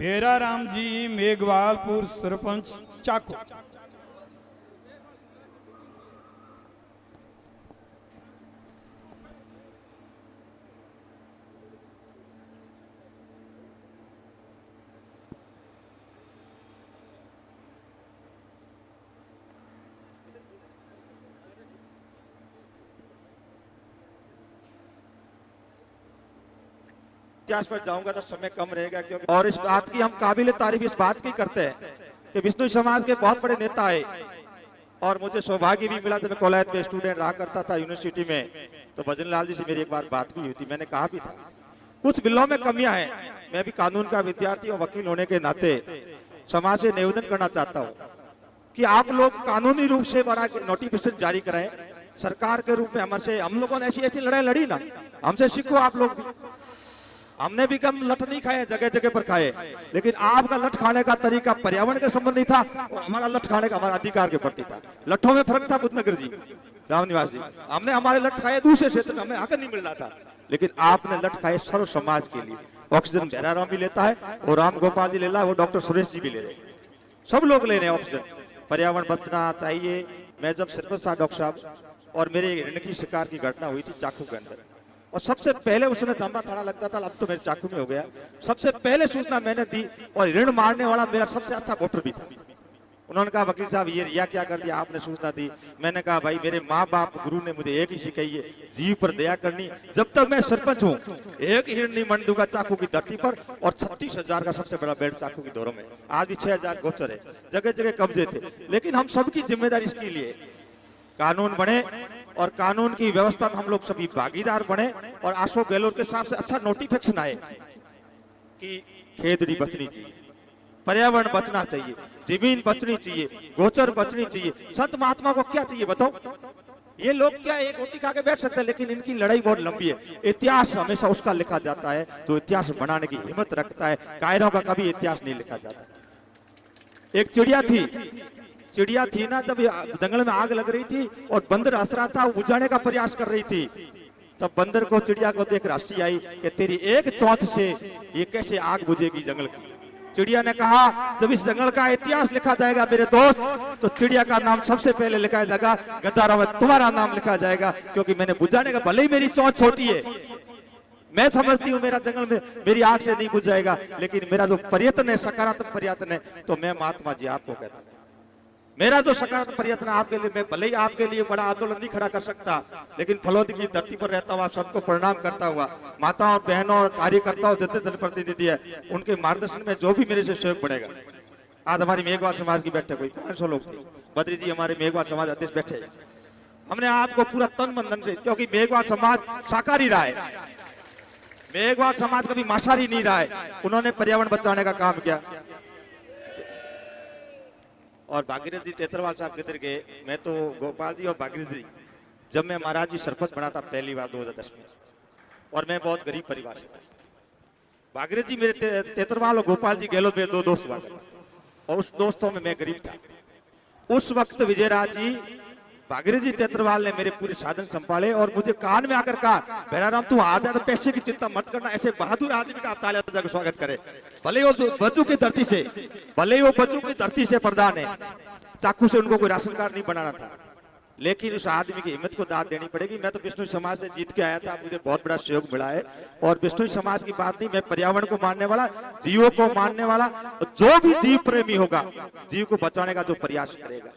बेरा राम जी मेघवालपुर सरपंच चाको। इतिहास पर जाऊंगा तो समय कम रहेगा, क्योंकि और इस बात की हम काबिल तारीफ इस बात की करते हैं कि बिश्नोई समाज के बहुत बड़े नेता आए और मुझे सौभाग्य भी मिला। जब मैं कॉलेज में स्टूडेंट रहा करता था यूनिवर्सिटी में, तो भजन लाल जी से मेरी एक बार बात भी हुई थी। मैंने कहा भी था कुछ बिलों में कमियां हैं। मैं भी कानून का विद्यार्थी और वकील होने के नाते समाज से निवेदन करना चाहता हूँ कि आप लोग कानूनी रूप से बड़ा नोटिफिकेशन जारी कराएं। सरकार के रूप में हमारे से, हम लोगों ने ऐसी ऐसी लड़ाई लड़ी ना, हमसे सीखो आप लोग भी। हमने भी कम लठ नहीं खाए, जगह जगह पर खाए, लेकिन आपका लठ खाने का तरीका पर्यावरण के संबंधी था और हमारा लठ खाने का हमारा अधिकार के प्रति था। लठों में फर्क था बुद्धनगर जी, रामनिवास जी। हमने हमारे लठ खाए दूसरे क्षेत्र में, हमें हक नहीं मिल रहा था, लेकिन आपने लठ खाए सर्व समाज के लिए। ऑक्सीजन बेरा राम भी लेता है और राम गोपाल जी ले रहा है, वो डॉक्टर सुरेश जी भी ले रहे हैं, सब लोग ले रहे हैं ऑक्सीजन। पर्यावरण बचना चाहिए। मैं जब सरपंच था डॉक्टर साहब, और मेरे ऋण की शिकार की घटना हुई थी चाकू के अंदर, और सबसे पहले उसमें लंबा थाना लगता था, अब तो मेरे चाकू में हो गया। सबसे पहले सूचना मैंने दी, और ऋण मारने वाला मेरा सबसे अच्छा वोटर भी था। उन्होंने कहा वकील साहब ये रिया क्या कर दिया, आपने सूचना दी। मैंने कहा भाई मेरे माँ बाप गुरु ने मुझे एक ही सिखाई है, जीव पर दया करनी। जब तक मैं सरपंच हूँ एक हिरण नहीं मन दूंगा चाकू की धरती पर। और 36,000 का सबसे बड़ा बेल्ट चाकू की दौरों में, आज भी 6,000 गोचर है, जगह जगह कब्जे थे। लेकिन हम सबकी जिम्मेदारी इसके लिए कानून बने और कानून की व्यवस्था में हम लोग सभी भागीदार बने, और अशोक गहलोत के हिसाब से अच्छा नोटिफिकेशन आए कि खेतड़ी बचनी चाहिए, पर्यावरण बचना चाहिए, जमीन बचनी चाहिए, गोचर बचनी चाहिए। संत महात्मा को क्या चाहिए बताओ? ये लोग क्या एक रोटी खा के बैठ सकते हैं, लेकिन इनकी लड़ाई बहुत लंबी है। इतिहास हमेशा उसका लिखा जाता है जो इतिहास बनाने की हिम्मत रखता है। कायरों का कभी इतिहास नहीं लिखा जाता। एक चिड़िया थी ना, जब जंगल में आग लग रही थी और बंदर हंस रहा था, बुझाने का प्रयास कर रही थी, तब बंदर को चिड़िया को देख हंसी आई कि तेरी एक चौंथ से ये कैसे आग बुझेगी जंगल की। चिड़िया ने कहा जब इस जंगल का इतिहास लिखा जाएगा मेरे दोस्त, तो चिड़िया का नाम सबसे पहले लिखा जाएगा, गद्दारों में तुम्हारा नाम लिखा जाएगा, क्योंकि मैंने बुझाने का, भले ही मेरी चौंथ छोटी है, मैं समझती हूँ मेरा जंगल में मेरी आग से नहीं बुझ जाएगा, लेकिन मेरा जो प्रयत्न है, सकारात्मक प्रयत्न है, तो मैं महात्मा जी आपको कहता हूँ, मेरा जो सकारात्मक प्रयत्न आपके लिए, मैं भले ही आपके लिए बड़ा आंदोलन नहीं खड़ा कर सकता, लेकिन फलोदी की धरती पर रहता हुआ सबको प्रणाम करता हुआ, माताओं और बहनों और कार्यकर्ताओं जितने जनप्रतिनिधि है, उनके मार्गदर्शन में जो भी मेरे से सहयोग बढ़ेगा। आज हमारी मेघवाल समाज की बैठक हुई, 500 लोग थे। बद्री जी हमारे मेघवाल समाज अध्यक्ष बैठे। हमने आपको पूरा तन मन धन से, क्योंकि मेघवाल समाज शाकाहारी रहा है, मेघवाल समाज कभी मांसाहारी नहीं रहा है, उन्होंने पर्यावरण बचाने का काम किया। और भागीरथ जी तेतरवाल साहब किधर गए? मैं तो गोपाल जी और भागीरथ जी, जब मैं महाराज जी सरपंच बना था पहली बार 2010 में, और मैं बहुत गरीब परिवार से था। भागीरथ जी मेरे तेतरवाल और गोपाल जी गहलोत मेरे दो दोस्त हुआ, और उस दोस्तों में मैं गरीब था। उस वक्त विजयराज जी, भागीरथ जी तेतरवाल ने मेरे पूरे साधन संभाले और मुझे कान में आकर कहा, बेराराम तू आ जा, तो पैसे की चिंता मत करना, ऐसे बहादुर आदमी का आप तालियां बजाकर स्वागत करे। भले वो बज्जू की धरती से, भले वो बज्जू की धरती से प्रधान है, चाकू से उनको कोई राशन कार्ड नहीं बनाना था, लेकिन उस आदमी की हिम्मत को दाद देनी पड़ेगी। मैं तो बिश्नोई समाज से जीत के आया था, मुझे बहुत बड़ा सहयोग मिला है। और बिश्नोई समाज की बात नहीं, मैं पर्यावरण को मानने वाला, जीवों को मानने वाला, जो भी जीव प्रेमी होगा, जीव को बचाने का जो प्रयास करेगा,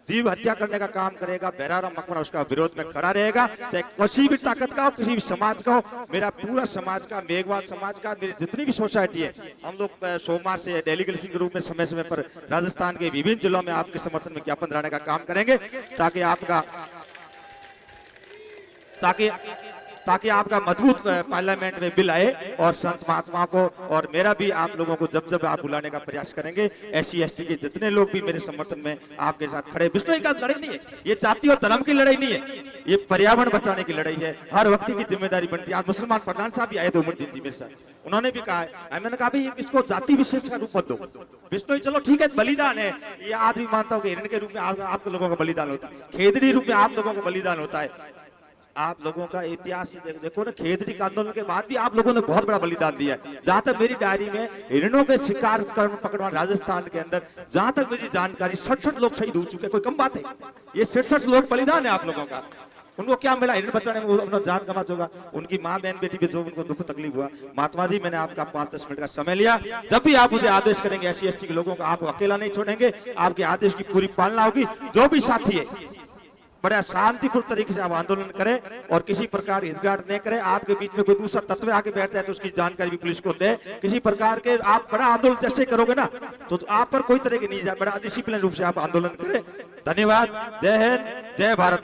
जीव हत्या करने का काम करेगा, बेराराम मकबरा उसका विरोध में खड़ा रहेगा, चाहे किसी भी ताकत का हो, किसी भी समाज का हो। मेरा पूरा समाज का, मेघवाल समाज का, मेरी जितनी भी सोसाइटी है, हम लोग सोमवार से डेलीगेशन के रूप में समय समय पर राजस्थान के विभिन्न जिलों में आपके समर्थन में ज्ञापन लाने का काम करेंगे, ताकि आपका मजबूत पार्लियामेंट में बिल आए, और संत महात्मा को और मेरा भी आप लोगों को जब जब आप बुलाने का प्रयास करेंगे, SC ST के जितने लोग भी मेरे समर्थन में आपके साथ खड़े। बिश्नोई का लड़ाई नहीं है ये, जाति और धर्म की लड़ाई नहीं है, ये पर्यावरण बचाने की लड़ाई है। हर व्यक्ति की जिम्मेदारी बनती है। आज मुसलमान प्रधान साहब भी आए थे उमरदीन जी मेरे साथ, उन्होंने भी कहा है, मैंने कहा भाई इसको जाति विशेष का रूप मत दो। बिश्नोई चलो ठीक है बलिदान है, ये आज भी मानता हूँ कि हिरण के रूप में आप लोगों का बलिदान होता है, खेतड़ी रूप में आप लोगों का बलिदान होता है। आप लोगों का इतिहास देखो ना, खेतड़ी के आंदोलन के बाद भी आप लोगों ने बहुत बड़ा बलिदान दिया है। जहां तक मेरी डायरी में हिरणों के शिकार पकड़वा राजस्थान के अंदर, जहां तक मुझे जानकारी 67 लोग शहीद हो चुके, कोई कम बात है? ये 67 लोग बलिदान है आप लोगों का। उनको क्या मिला? हिरण बचाने में वो अपना जान गंवा चुका। उनकी माँ बहन बेटी भी जो उनको दुख तकलीफ हुआ। महात्मा जी, मैंने आपका 5-10 मिनट का समय लिया। जब भी आप मुझे आदेश करेंगे SC ST के लोगों को, आपको अकेला नहीं छोड़ेंगे, आपके आदेश की पूरी पालना होगी। जो भी साथी है बड़ा शांतिपूर्ण तरीके से आप आंदोलन करें और किसी प्रकार हिचकिचाहट नहीं करें। आपके बीच में कोई दूसरा तत्व आके बैठ जाए तो उसकी जानकारी भी पुलिस को दे। किसी प्रकार के आप बड़ा आंदोलन जैसे करोगे ना तो आप पर कोई तरह की नहीं जाए, बड़ा डिसिप्लिन रूप से आप आंदोलन करें। धन्यवाद। जय हिंद, जय भारत।